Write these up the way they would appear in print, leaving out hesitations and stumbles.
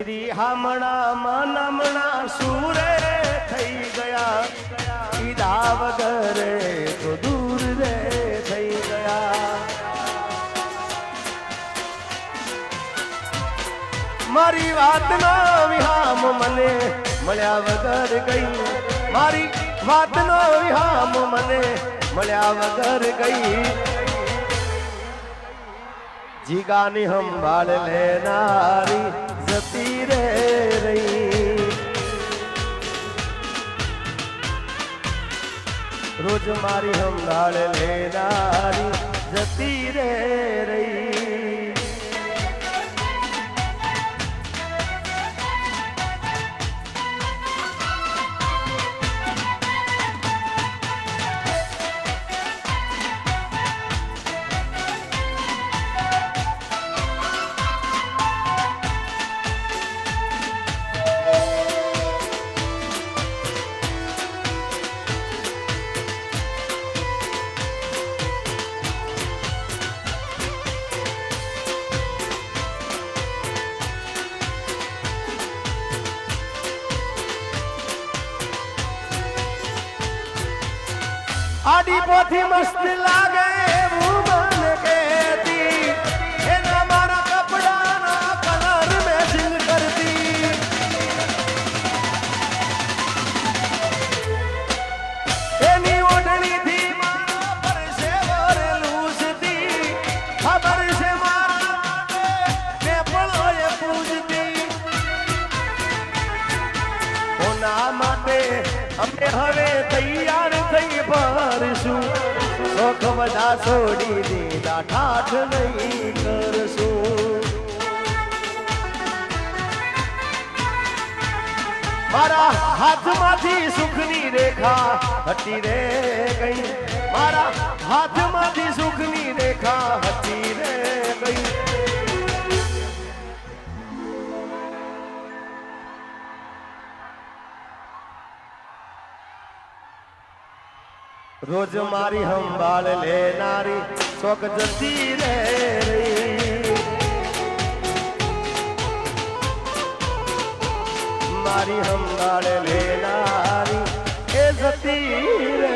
શ્રી હામણા મનમણા સુરે થઈ ગયા કીધા વગર તો દૂર રે થઈ ગયા મારી વાતનો વિહામ મને મળ્યા વગર ગઈ મારી વાતનો વિહામ મને મળ્યા વગર ગઈ જીગાની સંભાળ લેનારી જતી રે રહી રોજ મારી સંભાળ લેનારી જતી રે રહી आड़ी पोथी मस्त लागे मन कहती एना मारा कपड़ा ना कलर मैचिंग करती एनी ओढ़नी थी मारा पर से और लूसती खबर से मारा ने पलो ये पूजती ओना माटे અમે હવે તૈયાર થઈ ભરશું શોખ બધા છોડી દીધા ઠાઠ નહીં કરશું મારા હાથમાંથી સુખની રેખા હટી રે ગઈ મારા હાથમાંથી સુખની રેખા હટી રે ગઈ રોજ મારી સંભાળ લેનારી શોક જતી રે મારી સંભાળ લેનારી એ જતી રે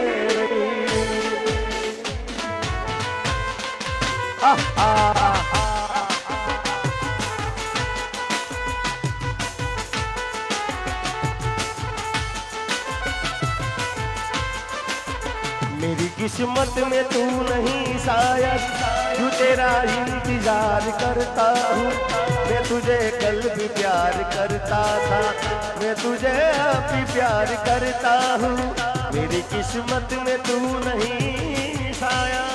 मेरी किस्मत में तू नहीं शायद तू तेरा इंतजार करता हूँ मैं तुझे कल भी प्यार करता था मैं तुझे अब भी प्यार करता हूँ मेरी किस्मत में तू नहीं शायद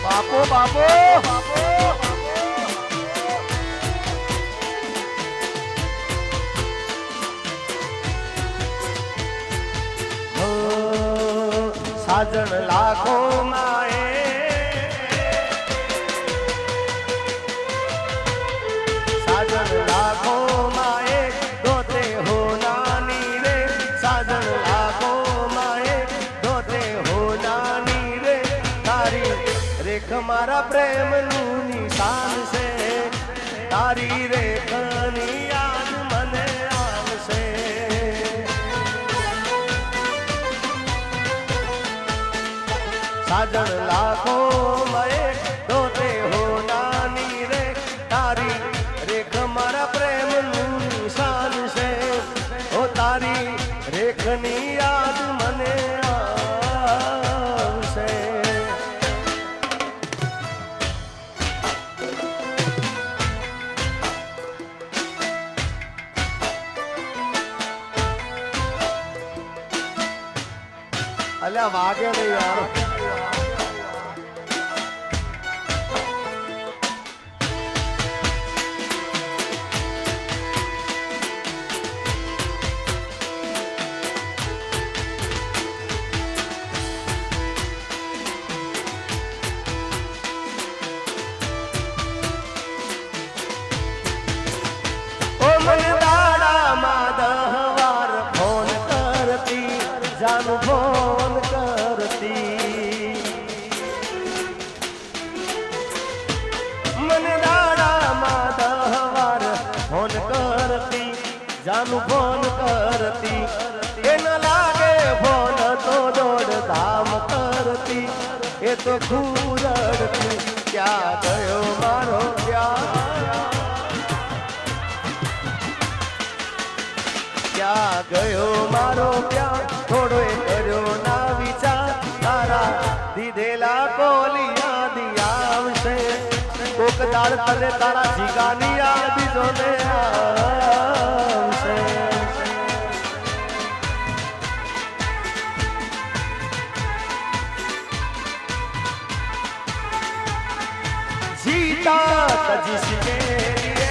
बापो बापो साजन लाखों माए साजन लाखों माए दोते हो नानी रे साजन लाखों माए दोते हो नानी रे तारी रेख मारा प्रेम नु निशान से तारी रेखनी याद मने आवसे साजन लाखों में दोते हो नानी रे तारी रेख मारा प्रेम नु निशान से ओ तारी रेखनी याद मने आवसे अल्लाह वागे नहीं यार જાનું ફોન કરતી મને દાડામાં 10 વાર ફોન કરતી જાનું ફોન કરતી એ ન લાગે ફોન તો દોડધામ કરતી એ તો ખુરડતી ક્યાં ગયો મારો પ્યાર ક્યાં ગયો મારો પ્યાર થોડો કર્યો ના વિચાર તારા દીધેલા કોલી યાદી આવશે કોક દાળ તને તારા જીગાની યાદી જોને આવશે जीता था जिसके लिए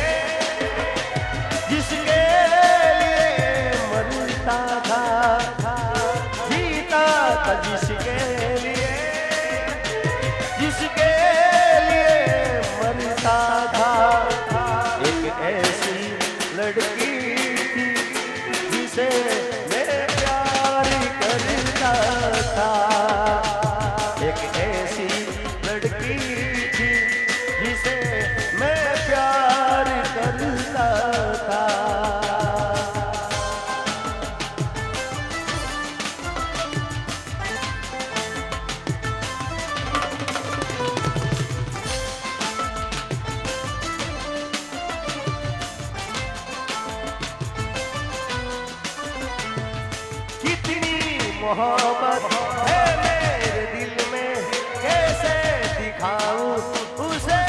जिसके जीता था जिसके लिए जिसके लिए मरता था एक ऐसी लड़की थी जिसे मैं प्यार करता था एक ऐसी लड़की थी जिसे मैं प्यार करता था मोहब्बत है मेरे दिल में कैसे दिखाऊं उसे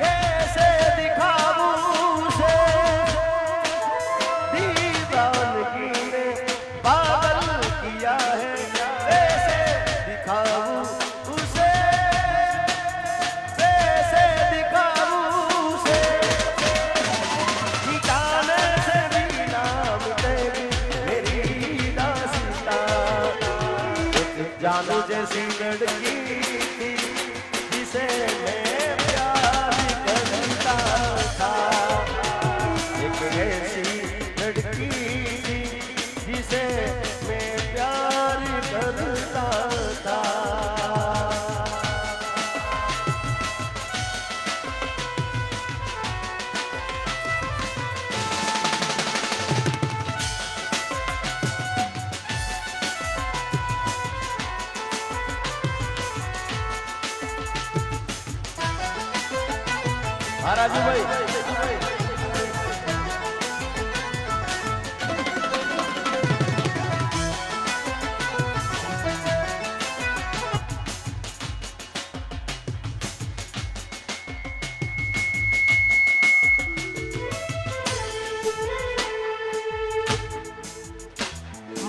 कैसे दिखाऊं उसे दीवानगी ने पागल किया है कैसे दिखाऊं उसे कैसे दिखाऊं उसे मिटाने से भी ना मिटेगी जानू जैसी लड़की थी जिसे मैं प्यार करता था एक ऐसी लड़की थी जिसे मैं प्यार करता था राजू भाई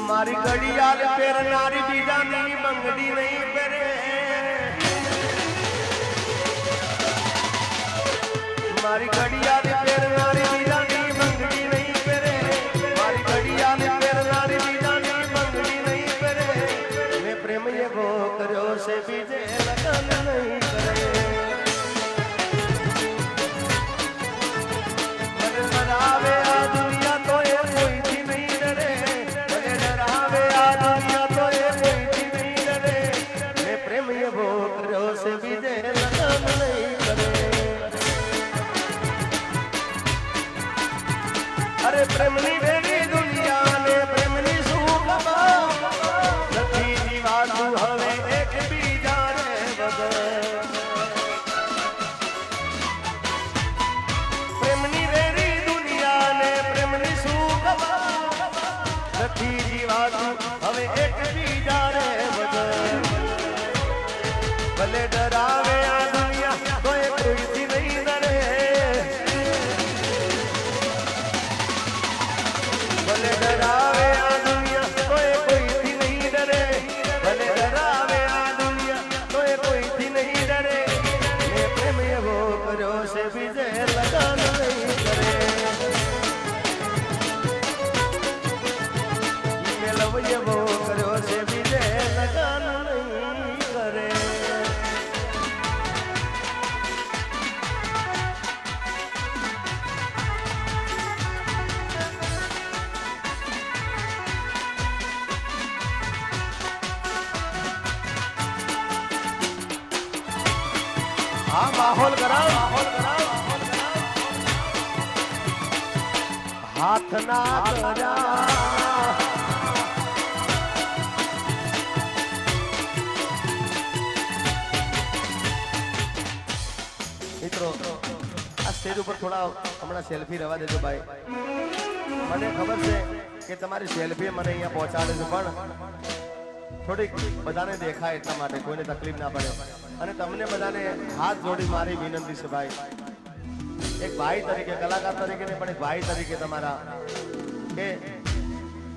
मारी घड़ियाल पेर नारी बीजा नहीं मंगड़ी नहीं पेरे मारी घड़ियाल पेर नारी बीजा नहीं मंगड़ी नहीं पेरे मारी घड़ियाल पेर नारी बीजा नहीं मंगड़ी नहीं पेरे मैं प्रेम ये वो करो से बीजे लगन नहीं करे मन मनावे आ दुनिया तो ये कोई थी नहीं डरे मन डरावे आ दुनिया तो ये कोई थी नहीं डरे मैं प्रेम ये वो करो से बीजे लगन नहीं करे अरे प्रेमनी वेरी दुनिया ने प्रेमनी सुख નથી જીવાતું હવે એક બીજાને વગર પ્રેમની વેરી દુનિયા ને પ્રેમની સુખ નથી જીવાતું હવે એક બીજાને વગર ભલે ડરાવે આ દુનિયા તોય કોઈથી નહીં ડરે भले डरावे आ दुनिया कोई थी नहीं डरे भले डरावे आ दुनिया कोई थी नहीं डरे मैं प्रेम ये वो करो से बीजे लगन नहीं करे मैं लव ये वो करो से बीजे लगन हाँ माहौल कराओ हाथ ना करा मित्रों आ स्टेज पर थोड़ा हमारा सेल्फी रवा देजो भाई મને ખબર છે કે તમારી સેલ્ફી મને અહીંયા પહોંચાડે છે પણ થોડીક બધાને દેખાય એટલા માટે કોઈને તકલીફ ના પડે અને તમને બધાને હાથ જોડી મારી વિનંતી છે ભાઈ એક ભાઈ તરીકે કલાકાર તરીકે ને પણ એક ભાઈ તરીકે તમારા કે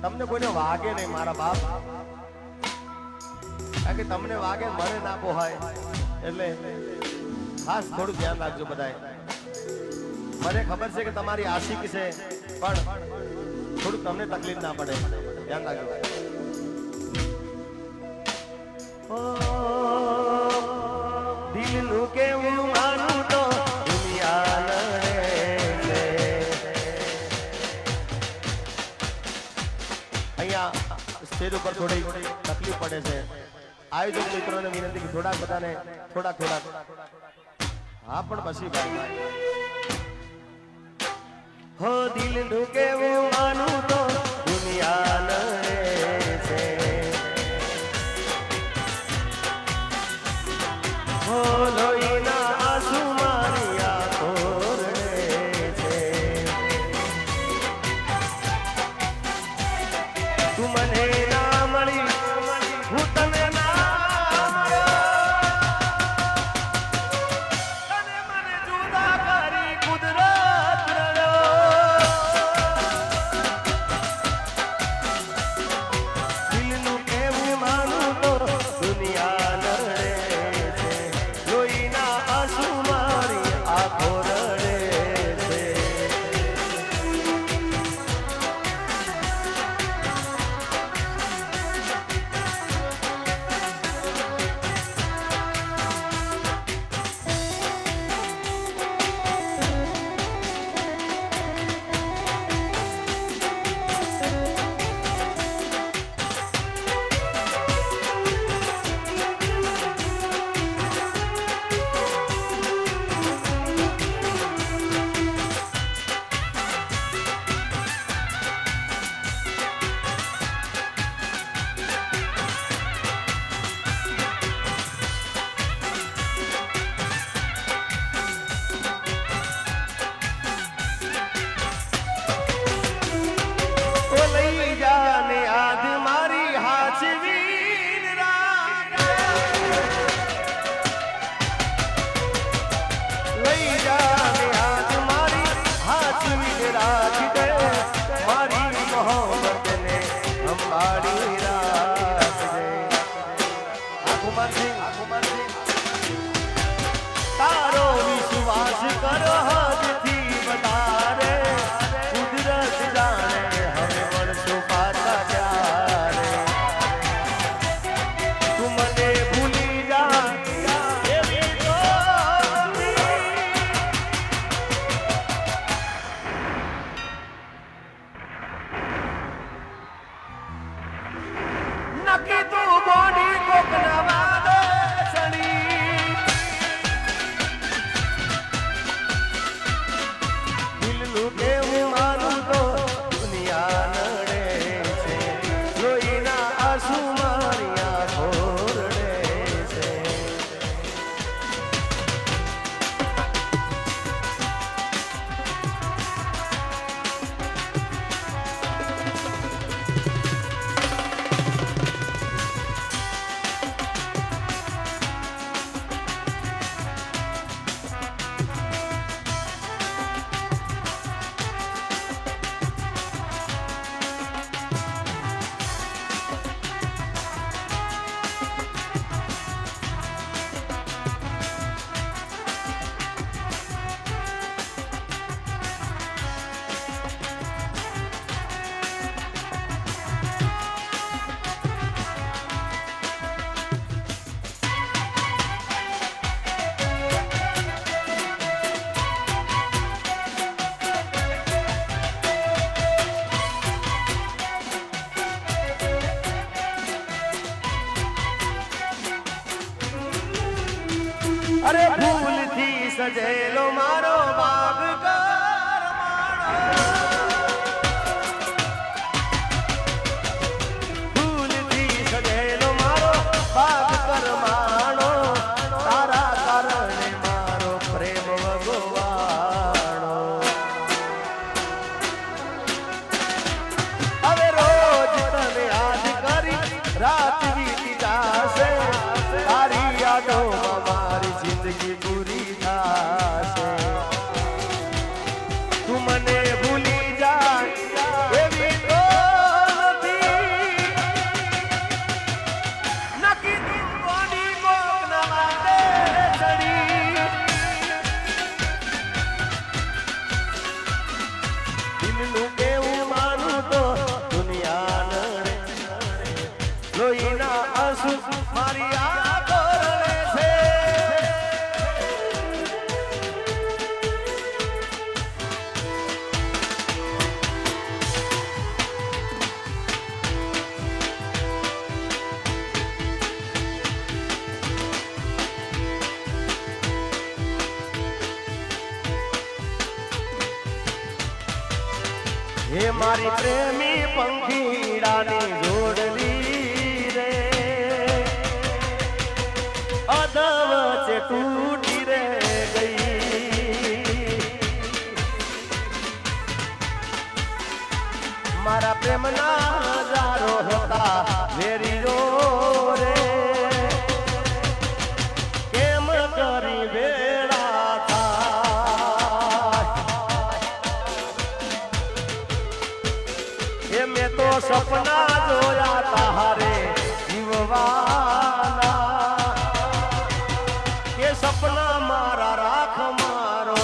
તમને કોઈને વાગે નહીં મારા બાપ કારણ કે તમને વાગે મને ના પોહાય એટલે ખાસ થોડું ધ્યાન રાખજો બધાએ મને ખબર છે કે તમારી આશિક છે પણ થોડું તમને તકલીફ ના પડે ધ્યાન રાખજો દિલનું કેવું માનું તો દુનિયા લડે છે અહીંયા સ્ટેજ ઉપર થોડી તકલીફ પડે છે આયોજક મિત્રોને વિનંતી કે થોડાક બધાને થોડાક હા પણ પછી ભાઈ હો દિલનું કેવું માનું તો દુનિયા લડે છે હો લોહીના આંસુ મારી આંખો રડે છે તું મને ના મળી હું તને ના મળ્યો તને મને જુદા કરી કુદરત તારો વિશ્વાસ કરો હદથી વધારે કુદરત જાણે હવે મળશું પાછા ત્યારે તું મને ભૂલી જા એવી નક્કી તું બોડી કોકના વાદે સડી કેવું માનું તો દુનિયા લડે છે લોહીના આંસુ મારી આંખો રડે છે અરે ભૂલથી સજેલો મારો બાગ કરમાણો ફૂલથી સજેલો મારો બાગ કરમાણો તારા કારણે મારો પ્રેમ ભગવાણો હવે રોજ તને યાદ કરી રાત વીતી જાશે તારી યાદોમાં મારી જિંદગી પૂરી થાશે તું મને ભૂલી જાય એવી તો નથી નકી તું કોની કોકના માટે ચડી દિલનું કેવું માનું તો દુનિયા નડે લોહીના આંસુ મારી આંખો રડે છે હે મારી પ્રેમી પંખીડાની જોડલી રે અધવચ્ચે તૂટી રે ગઈ મારા પ્રેમના હજારો હતા વેરીઓ રે કેમ કરી વેળા થાય મેં તો સપના જોયા તારે જીવવાના કે સપના મારા રાખ મારો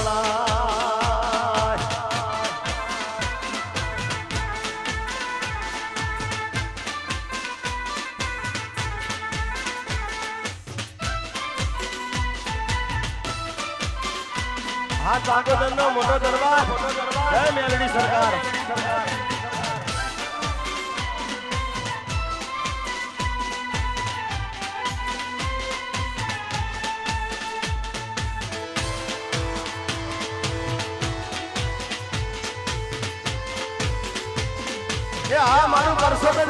હા ચાંગોદરનો મોટો દરબાર જય મેલડી સરકાર હા મારું કરશો કે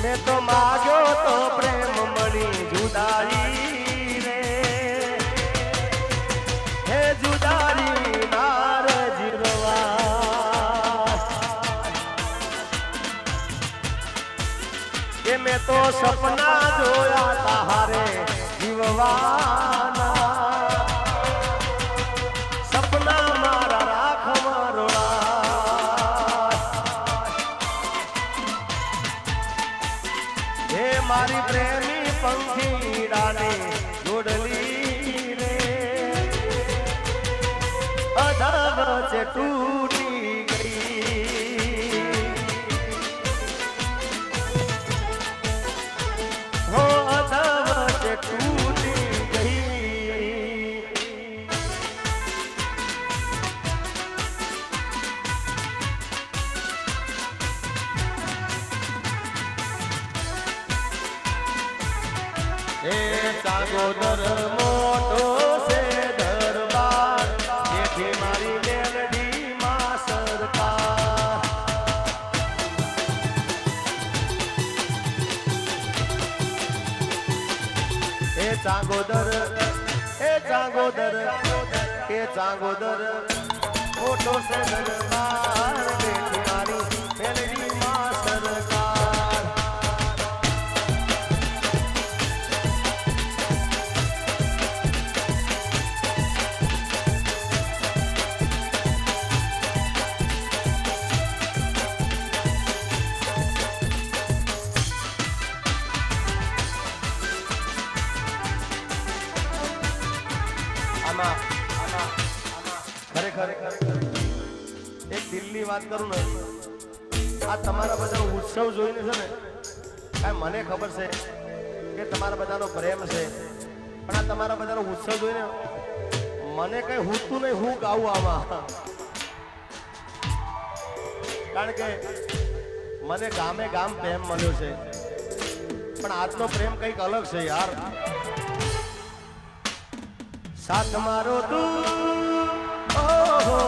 મેં તો માગ્યો તો પ્રેમ મળી જુદાઈ રે હે જુદારી નાર જીરવા કે મેં તો સપના જોયા તારે જીવવાના સપના મારા રાખ મારો હે મારી પ્રેમી પંખીડાને જોડલી રે અધવચ્ચે તૂટી ગઈ હો અધવચ્ચે તૂટી ગઈ એ ચાંગોદર મોટો છે દરબાર જેથી મારી મેલડી માં સરકાર એ ચાંગોદર એ ચાંગોદર મોટો છે દરબાર જેથી મારી મેલડી માં સરકાર ખરેખર એક દિલની વાત કરું ને આ તમારા બધાનો ઉત્સવ જોઈને છે ને કાંઈ મને ખબર છે કે તમારા બધાનો પ્રેમ છે પણ આ તમારા બધાનો ઉત્સવ જોઈને મને કઈ હુતું નહીં હું ગાવું આમાં કારણ કે મને ગામે ગામ પ્રેમ મળ્યો છે, પણ આજનો પ્રેમ કંઈક અલગ છે યાર. સાથ મારો તું, ઓહો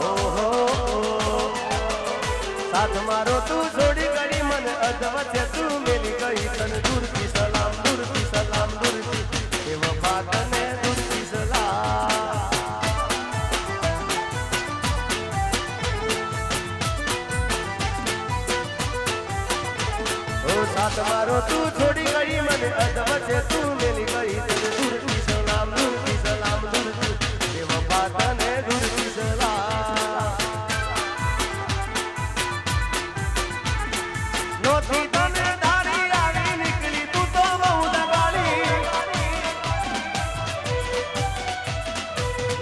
ઓહો, સાથ મારો તું છોડી ગઈ મને અધવચ્ચે તું મેલી ગઈ. તને દૂરથી સલામ, દૂરથી સલામ, દૂરથી એ વફા તને દૂરથી સલામ. ઓ સાથ મારો તું છોડી ગઈ મને અધવચ્ચે તું મેલી ગઈ. તને દૂરથી સલામ, દૂરથી સલામ, દૂરથી એ વફા તને દૂરથી સલામ. નોતી તને ધારી આવી નીકળી તું તો બહુ દગાડી.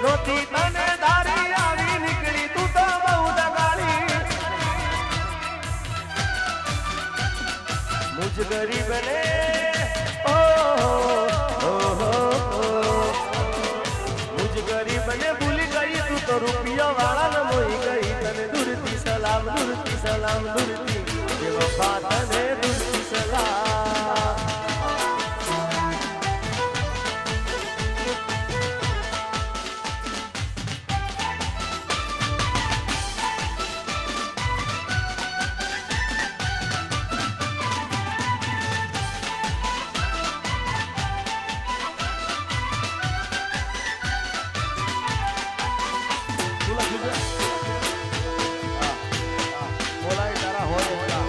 નોતી તને ધારી આવી નીકળી તું તો બહુ દગાડી. મુજ ગરીબ ને મુજ ગરીબ ને ભૂલી ગઈ તું તો રૂપિયા વાળા ને મોઈ ગઈ. તને દૂરથી સલામ, દૂરથી સલામ, દૂરથી એ વફા તને દૂરથી સલામ. બોલાય તારા હોય એટલા.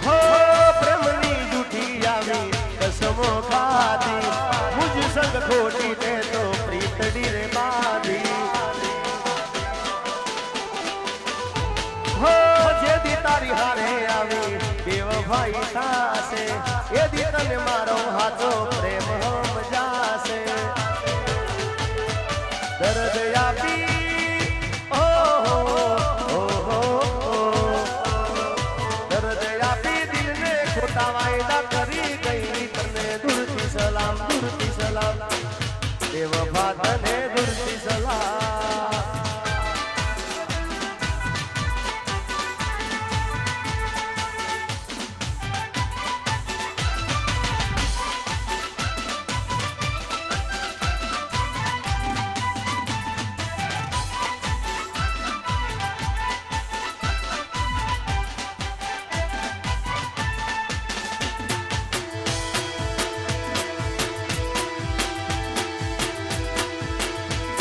હો પ્રેમની જૂઠી આવી કસમો ખાધી, મુજ સંગ ખોટી તે તો પ્રીતડી રે બાધી. હો જેદી તારી હારે આવી બેવફાઈ થાશે, એદી તને મારો હાથો પ્રેમ સમજાશે. દર્દ આપી ઓહો ઓહો, દર્દ આપી દિલને ખોટા વાયદા કરી ગઈ. તને દૂરથી સલામ, દૂરથી સલામ, બેવફા તને દૂરથી સલામ.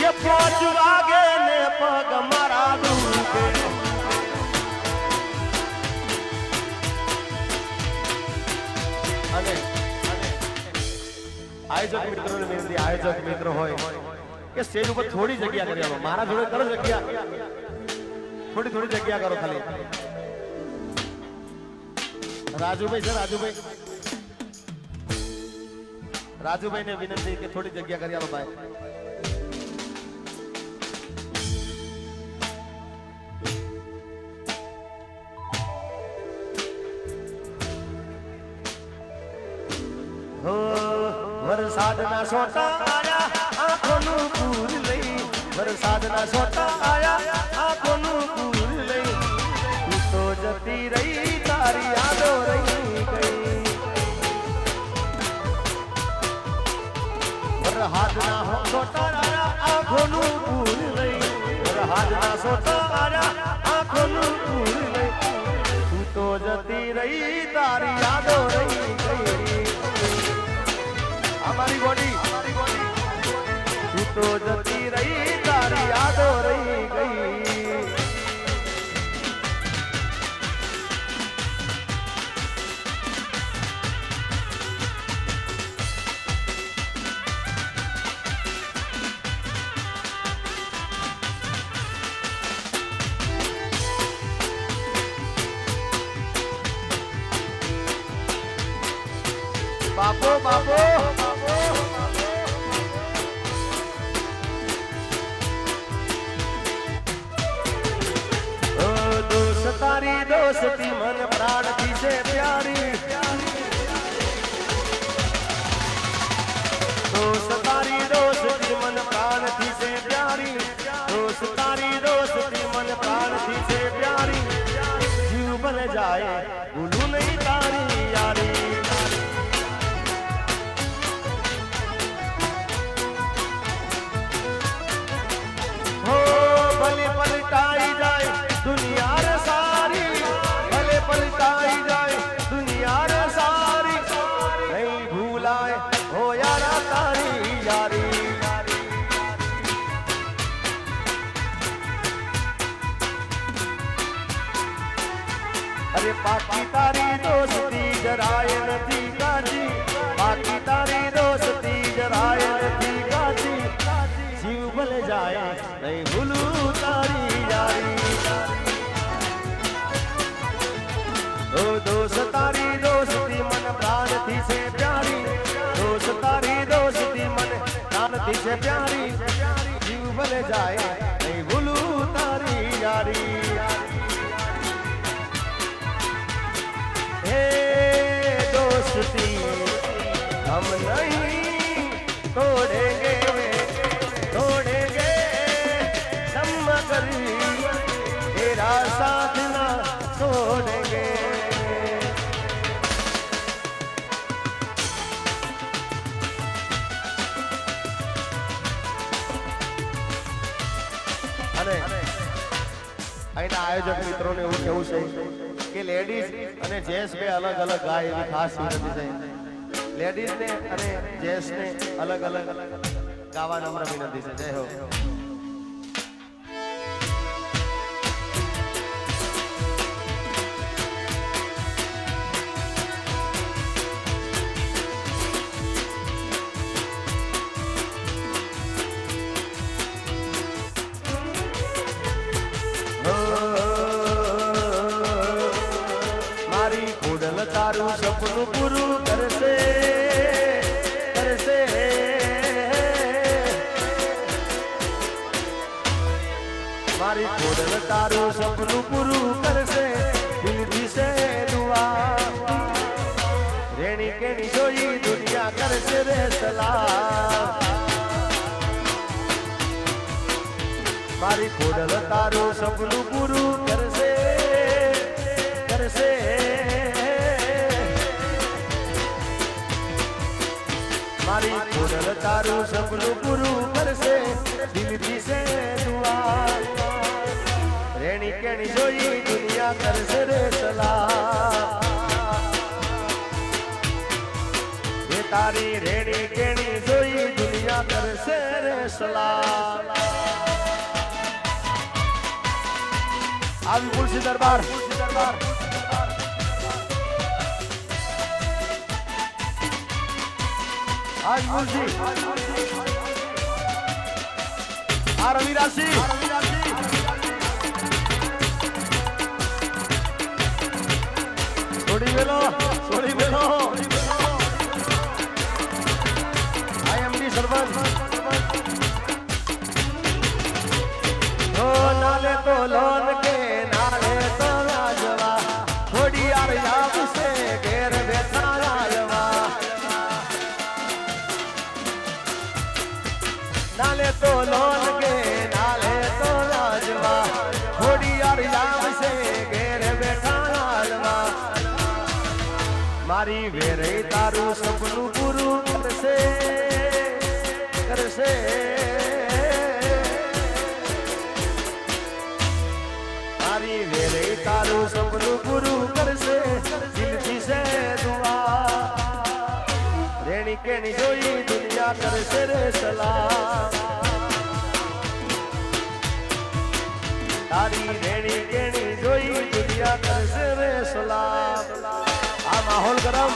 ये 5 वागे ने पग मारा दूके, અને આયોજક મિત્રોને વિનંતી, આયોજક મિત્રો હોય કે સ્ટેજ ઉપર થોડી જગ્યા કરી આપો. મારા જોડે કરો જગ્યા, થોડી થોડી જગ્યા કરો ખાલી. રાજુભાઈ છે, રાજુભાઈ, રાજુભાઈ ને વિનંતી કે થોડી જગ્યા કરી આપો ભાઈ. વરસાદના સોટા આયા આંખોનું પૂર લઈ, વરસાદના સોટા આયા આંખોનું પૂર લઈ. તું તો જતી રહી તારી યાદો રહી ગઈ. વરસાદના સોટા આયા આંખોનું પૂર લઈ, વરસાદના સોટા આયા આંખોનું પૂર લઈ. તું તો જતી રહી તારી યાદો રહી ગઈ. हमारी बॉडी तू तो जती रही तारी यादो रही गई. बापो बापो તારી દોસ્તી મન પ્રાણથી છે પ્યારી. તારી દોસ્તી મન પ્રાણથી છે પ્યારી જીવ બને જાય ભૂલું નહીં તારી યારી હો ભલે પલટાઈ જાય દુનિયા રે સારી ભલે પલટાઈ જાય દુનિયા રે સારી નહીં ભૂલાય હો યારા તારી યારી અરે પાકી તારી દોસ્તી જરાય નથી કાચી પાકી તારી દોસ્તી જરાય નથી કાચી જીવ ભલે જાય નહીં ભૂલું તારી યારી ઓ દોસ્ત તારી દોસ્તી મન પ્રાણથી છે પ્યારી દોસ્ત તારી દોસ્તી મન પ્રાણથી છે પ્યારી જીવ ભલે જાય નહીં ભૂલું તારી યારી दोस्ती हम नहीं तोड़ेंगे तोड़ेंगे हम मगर तेरा साथ ना छोड़ेंगे અને અહીંના આયોજક મિત્રોને એવું કેવું છે કે લેડીઝ અને જેન્ટ્સ બે અલગ અલગ ગાય એવી ખાસ વિનંતી છે લેડીઝ ને અને જેન્ટ્સ ને અલગ અલગ ગાવા નમ્ર વિનંતી છે જય હો તારું સપનું પૂરું કરશે કરશે મારી ખોડલ તારું સપનું પૂરું કરશે દિલથી છે દુઆ રેણી કેણી જોઈ દુનિયા કરશે રે સલામ મારી ખોડલ તારું સપનું પૂરું કરશે કરશે મારી ખોડલ તારું સપનું પૂરું કરશે દિલથી છે દુઆ રેણી કેણી જોઈ દુનિયા કરશે રે સલામ એ તારી રેણી કેણી જોઈ દુનિયા કરશે રે સલામ આવી તુલસી દરબાર आज मुंशी आ रवि राशि छोड़ी बेलो आई एम डी सरपंच ओ नाले तो लोन के नाले तो राजवा थोड़ी यार याद से घेर बैठा राजवा नाले तो लोन के नाले तो राजवा थोड़ी यार याद से घेर बैठा राजवा मारी वेरे तारू सपनू पूरू करसे करसे मारी वेरे तारू सपनू पूरू करसे दिलથી से दुआ રેણી કેણી જોઈ દુનિયા કરશે રે સલામ તારી રેણી કેણી જોઈ દુનિયા કરશે રે સલામ આ માહોલ ગરમ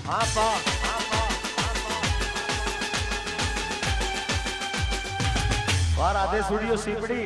હા પા વાર આધે સ્ટુડિયો સીપડી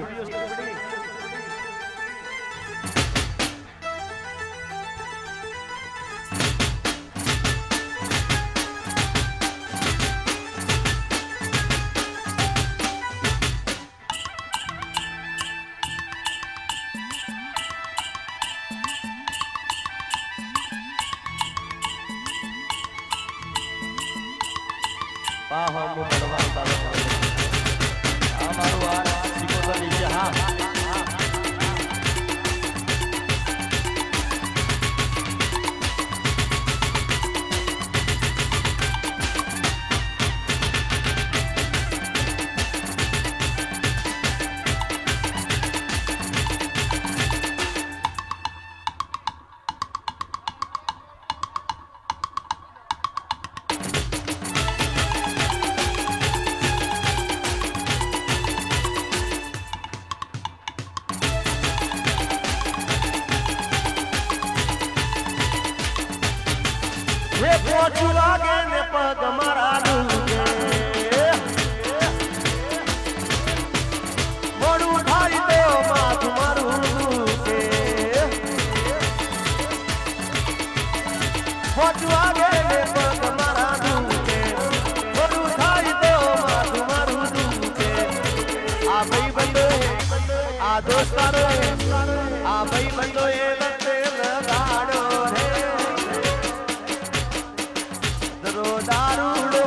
પોચું લાગે ને પગ મારા દુખે મોડું થાય તો માથું મારું દુખે પોચું લાગે ને પગ મારા દુખે મોડું થાય તો માથું મારું દુખે આ ભાઈ બંધો આ દોસ્તારો આ ભાઈ બંધો એ લતે લગાડો રે દરો દારૂડો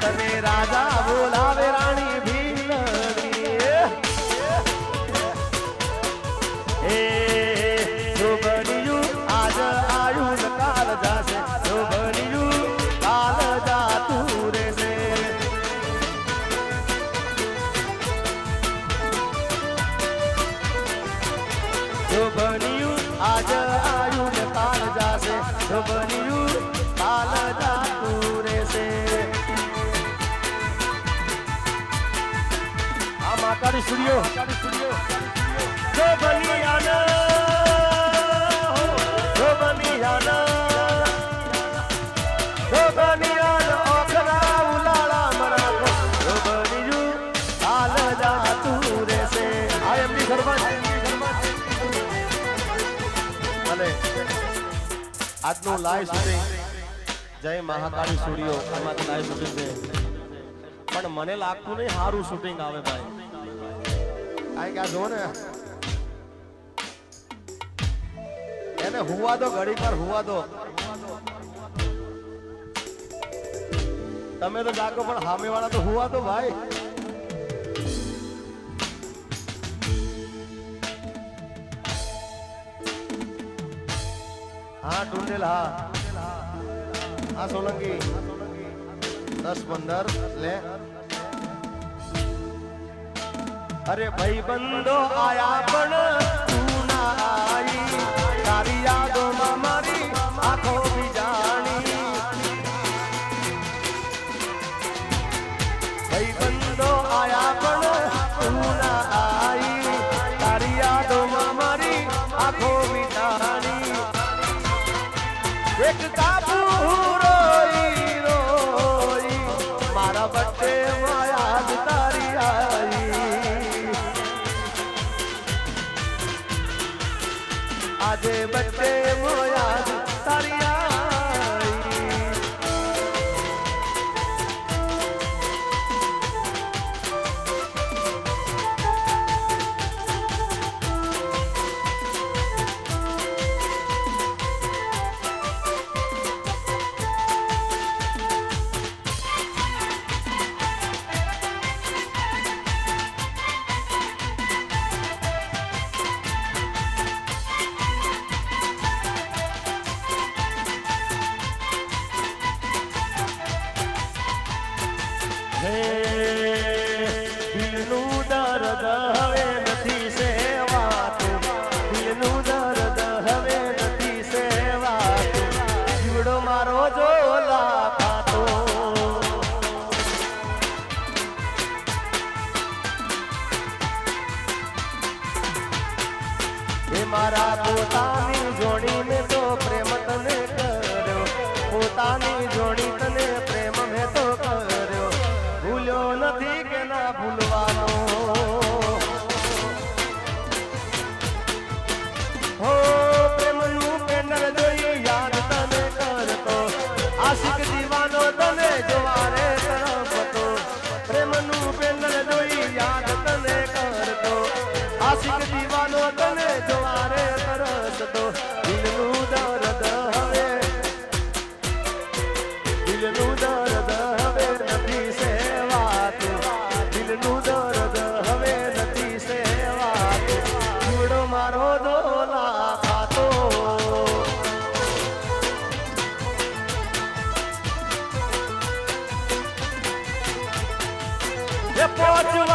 तने राजा बोलावे रानी भीलड़ी जो बनियू आज आयु न काल जासे जो बनियू काल जा तू रे से जो बनियू आज आयु न काल जासे जो बनियू काल जा तू रे से महाकाली स्टूडियो जो बनियाना जो बनियाना जो बनियाना ओखरा उलाला मरा को जो बनियू हाल जा तू रे से आई एम दी सरपंच भले આજનું લાઈવ શૂટિંગ જય મહાકાળી સ્ટુડિયો આમાંથી લાઈવ શૂટિંગ છે પણ મને લાગતું નહીં સારું શૂટિંગ આવે ભાઈ આ ક્યાં જો ને એને હુવા દો ઘડી પર હુવા દો તમે તો જાગો પણ સામે વાળા તો હુવા દો ભાઈ हाँ टुंडेल हाँ सोलंकी 10-15 ले अरे भाई बंदो आया पण तू ना आई तारी यादों में मारी आंखों भी जानी भाई बंदो आया पण तू ना आई तारी यादों में मारी आंखों भी जानी एक काबू रोई रोई मारा बच्चे माया तारी आई आजे बच्चे मोया तारी आई દિલનું દર્દ હવે નથી સેવાતું દિલનું દર્દ હવે નથી સેવાતું જીવડો મારો જો લાખાતો એ મારા પોતાની જોડીને તો પ્રેમ તને કર્યો પોતાની જોડી તને પ્રેમ મેં તો કર્યો ભૂલ્યો નથી કે ના ભૂલવાનો હો પ્રેમનું પેનલ જોઈ યાદ તને કરતો આશિક દીવાનો તને જોવા રે તરફતો પ્રેમનું પેનલ જોઈ યાદ તને કરતો આશિક દીવાનો તને જોવા રે તરસતો દિલનું દર્દ હવે દિલનું દર્દ હવે નથી સેવાતું દિલનું દર્દ હવે નથી સેવાતું જીવડો મારો દોલા ખાતો એ પોચવા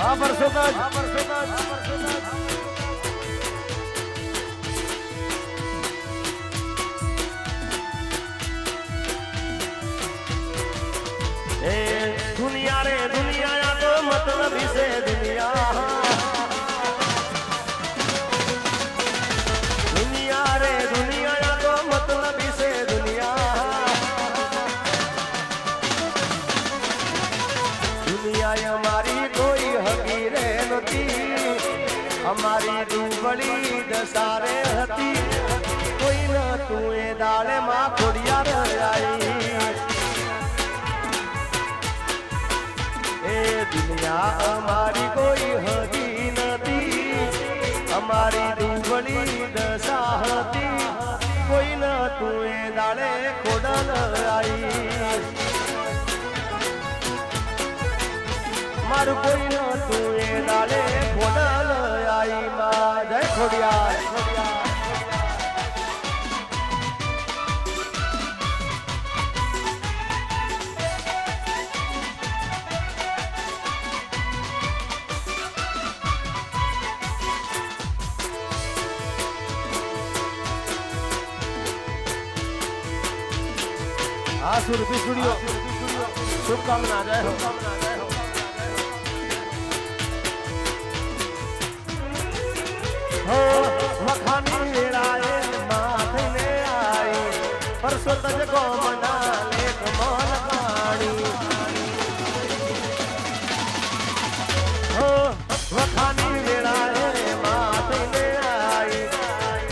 હા પરસોત્તમ ए दुनिया रे दुनिया या तो मतलब से दुनिया दुनिया रे दुनिया या तो मतलब से दुनिया दुनिया हमारी कोई हकीरे नती हमारी दुबड़ी दसारे हती कोई न तू ए दाले मां खोड़िया आई दुनिया हमारी कोई हदी नदी हमारी दुबड़ी दशा हती कोई न तू ए दाड़े खोडल आई मारू कोई न तू ए दाड़े खोडल आई मां जय खोड़िया सुरभि स्टूडियो शुभकामना जय हो मखानी वेड़ाए माथे ने आई परसों तज को मना लेख मोल पानी मखानी वेड़ाए माथे ने आई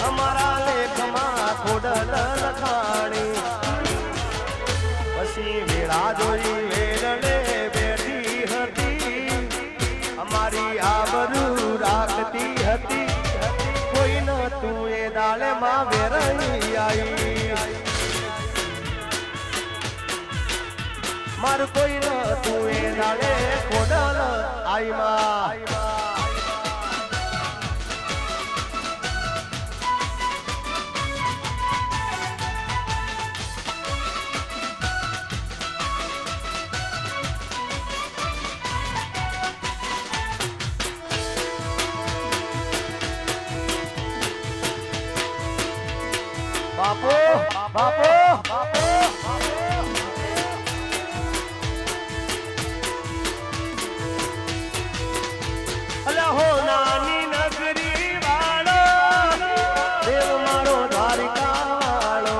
हमारा लेख मां खोडल लखाणी वेड़ा जोई वेड़ने बैठी हती हमारी आबरू राखती हती कोई न तू ए दाले मां वेरई आई मार कोई न तू ए दाले खोडल आई मां बापो बापो बापो अला हो नानी नगरी वालो देव मारो द्वारिका वालो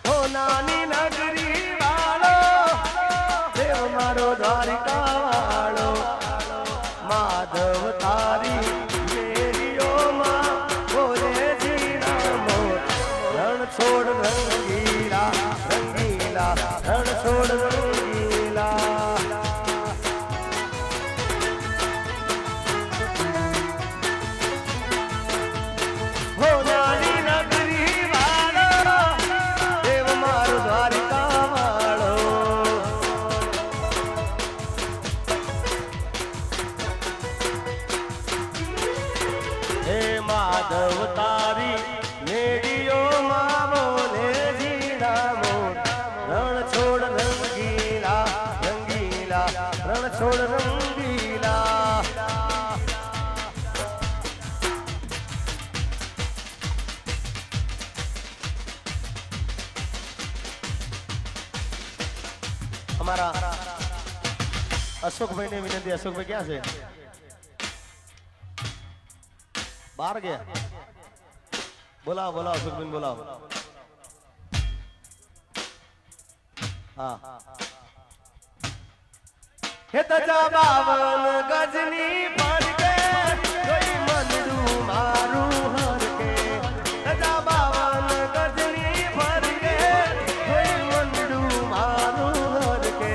हो नानी नगरी वालो देव मारो द्वारिका वालो माधव तारी छोड़ रंगीला रंगीला रण छोड़ रंगीला हो नानी नगरी वालो देव मारो द्वारिका वालो हे माधव तारी मेडियो छोड़ रंगीला हमारा अशोक भाई ने विनती अशोक भाई क्या से बाहर गया बोलाओ बोलाओ अशोक भाई बोलाओ हाँ हे तजा बावन गजनी पर के कोई मंदरू मारू हर के तजा बावन गजनी पर के कोई मंदरू मारू हर के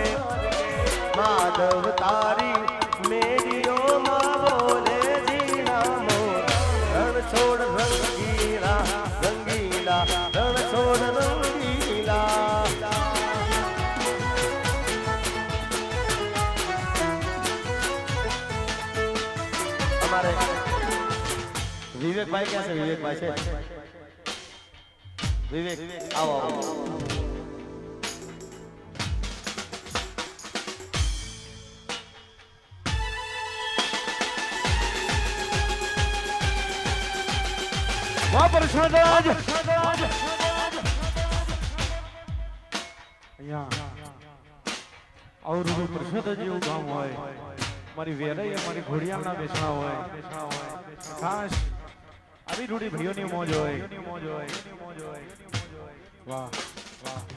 माधव तारी मेरी ओ माँ बोले जीना मोर रण छोड़ रंगीला रंगीला रण छोड़ रंगीला विवेक भाई कैसे विवेक भाई से विवेक आओ आओ વાહ પ્રસાદ અહીંયા અવરું પ્રસાદ જેવું ગામ હોય મારી વેરાઈ મારી ઘોડિયાળના બેસણા હોય ખાસ આવી રૂડી ભાઈઓની મોજ હોય વાહ વાહ